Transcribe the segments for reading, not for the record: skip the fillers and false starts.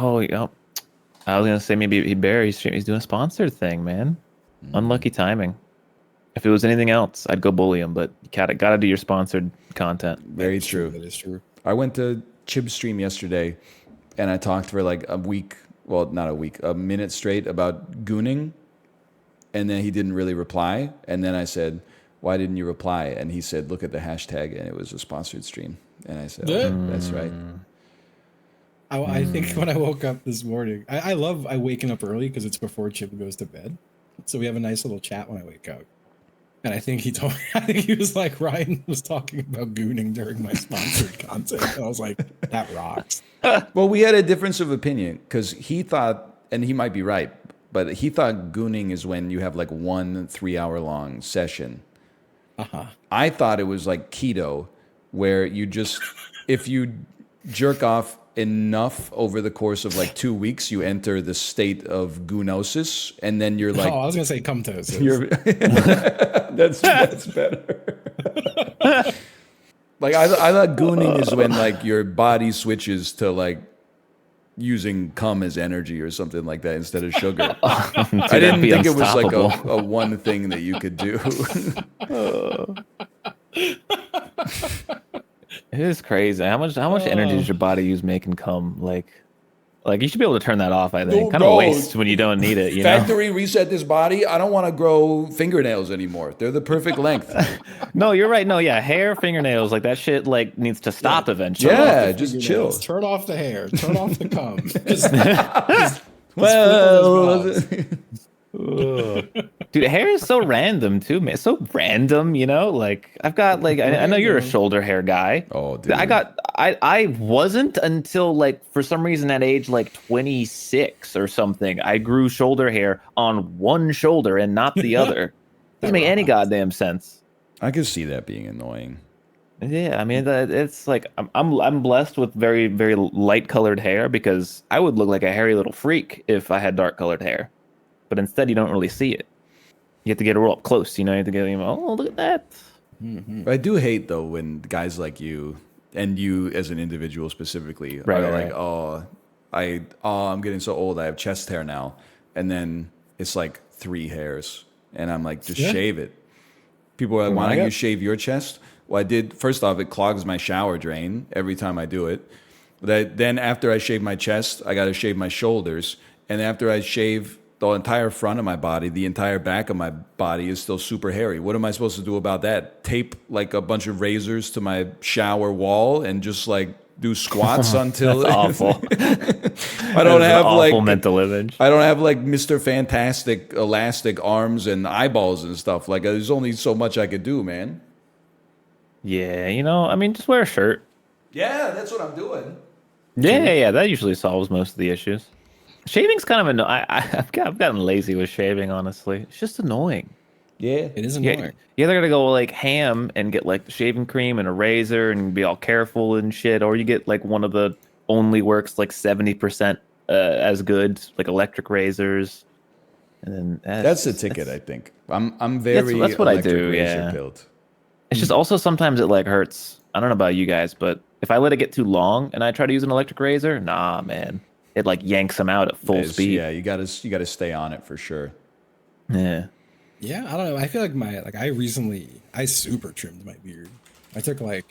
Oh, yeah. I was gonna say maybe he's doing a sponsored thing, man. Unlucky timing. If it was anything else, I'd go bully him, but you gotta do your sponsored content. Very true. That is true. I went to Chib's stream yesterday, and I talked for like a week. Well, not a week, a minute straight about gooning, and then he didn't really reply. And then I said, "Why didn't you reply?" And he said, "Look at the hashtag," and it was a sponsored stream. And I said, oh, "That's right." I think when I woke up this morning, I love waking up early because it's before Chip goes to bed. So we have a nice little chat when I wake up. And I think he told me, I think he was like, Ryan was talking about gooning during my sponsored content. And I was like, that rocks. Well, we had a difference of opinion because he thought, and he might be right, but he thought gooning is when you have like 1 3-hour-long session. I thought it was like keto, where you just, if you jerk off enough over the course of like 2 weeks, you enter the state of goonosis, and then you're like, oh, I was gonna say Cumtosis. That's better. Like I thought gooning is when like your body switches to like using cum as energy or something like that instead of sugar. I didn't think it was like a one thing that you could do. It is crazy. How much energy does your body use making cum? Like you should be able to turn that off, I think. Kind of waste when you don't need it, you know? Factory reset this body. I don't want to grow fingernails anymore. They're the perfect length. No, you're right. No, yeah, hair, fingernails, like that shit like needs to stop eventually. Yeah, just chill. Turn off the hair. Turn off the cum. Dude, hair is so random too, man. It's so random, you know? Like I've got like I know you're a shoulder hair guy. Oh, dude. I wasn't until like for some reason at age like 26 or something. I grew shoulder hair on one shoulder and not the other. Doesn't make any goddamn sense. I could see that being annoying. Yeah, I mean it's like I'm blessed with very very light colored hair because I would look like a hairy little freak if I had dark colored hair. But instead, you don't really see it. You have to get real up close. You know, you have to get, oh, look at that. I do hate, though, when guys like you, and you as an individual specifically, are like, oh, I'm getting so old, I have chest hair now. And then it's like 3 hairs. And I'm like, just shave it. People are like, why don't you shave your chest? Well, I did. First off, it clogs my shower drain every time I do it. Then after I shave my chest, I got to shave my shoulders. And after I shave the entire front of my body, the entire back of my body is still super hairy. What am I supposed to do about that? Tape like a bunch of razors to my shower wall and just like do squats until That's awful. I don't have like awful mental image. I don't have like Mr. Fantastic elastic arms and eyeballs and stuff. Like there's only so much I could do, man. Yeah, you know, I mean, just wear a shirt. Yeah, that's what I'm doing. Yeah, that usually solves most of the issues. Shaving's kind of annoying. I've gotten lazy with shaving, honestly. It's just annoying. Yeah, it is annoying. You either gotta go like ham and get like the shaving cream and a razor and be all careful and shit, or you get like one of the only works like 70% as good, like electric razors. And then that's the ticket, I think. I'm very that's what I do. Yeah. Built. It's just also sometimes it like hurts. I don't know about you guys, but if I let it get too long and I try to use an electric razor, nah, man. It like yanks them out at full speed. Yeah, you gotta stay on it for sure. Yeah. Yeah, I don't know. I feel like I super trimmed my beard. I took like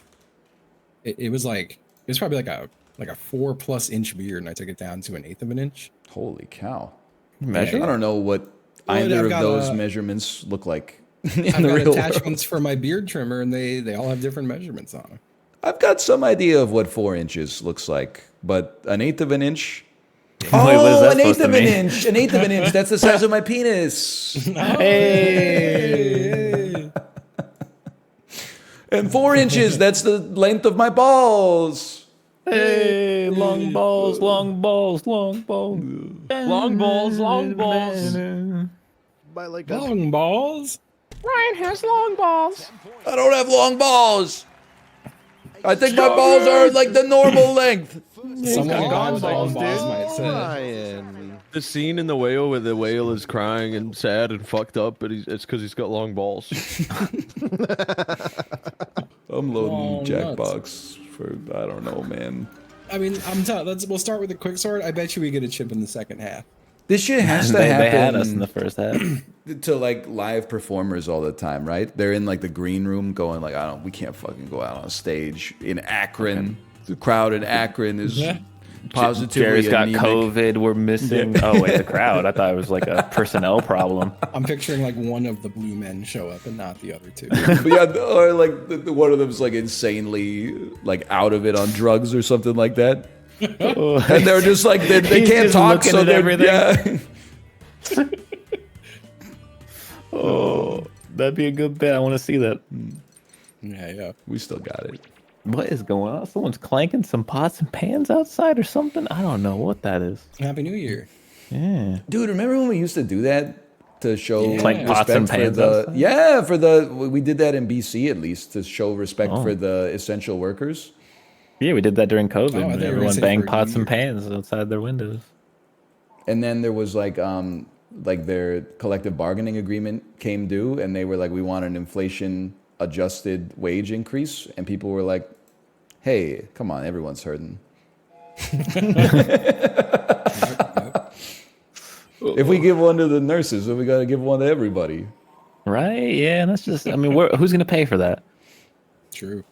it was probably like a 4+ inch beard, and I took it down to 1/8 of an inch. Holy cow! Measure? I don't know what either of those measurements look like. I've got attachments for my beard trimmer, and they all have different measurements on them. I've got some idea of what 4 inches looks like, but 1/8 of an inch. Wait, oh, 1/8 of an inch. 1/8 of an inch. That's the size of my penis. Hey. And 4 inches. That's the length of my balls. Hey, long balls, long balls, long balls. Long balls, long balls. By like long balls? Ryan has long balls. I don't have long balls. I think my balls are like the normal length. Someone long balls, might say. Ryan. The scene in the whale where the whale is crying and sad and fucked up, but it's because he's got long balls. I'm loading Long Jackbox for, I don't know, man. I mean, we'll start with the quick sword. I bet you we get a chip in the second half. This shit has to They happen. had us in the first half. To like live performers all the time, right? They're in like the green room going like, we can't fucking go out on stage in Akron. The crowd in Akron is positively Jerry's got anemic. COVID. We're missing. Oh wait, the crowd. I thought it was like a personnel problem. I'm picturing like one of the blue men show up and not the other two. But yeah, or like one of them's like insanely like out of it on drugs or something like that. And they're just like they He's can't just talk, looking so at they're everything. yeah. Oh, that'd be a good bet. I want to see that. Yeah. We still got it. What is going on? Someone's clanking some pots and pans outside or something. I don't know what that is. Happy New Year. Yeah. Dude, remember when we used to do that to show Clank pots and respect for pans the outside? we did that in BC at least to show respect Oh. for the essential workers. Yeah, we did that during COVID. Oh, I thought you were gonna Everyone say banged for pots New and pans outside their windows. And then there was like their collective bargaining agreement came due, and they were like, we want an inflation adjusted wage increase, and people were like, hey, come on, everyone's hurting. If we give one to the nurses, then we got to give one to everybody. Right? Yeah, that's just. I mean, who's going to pay for that? True.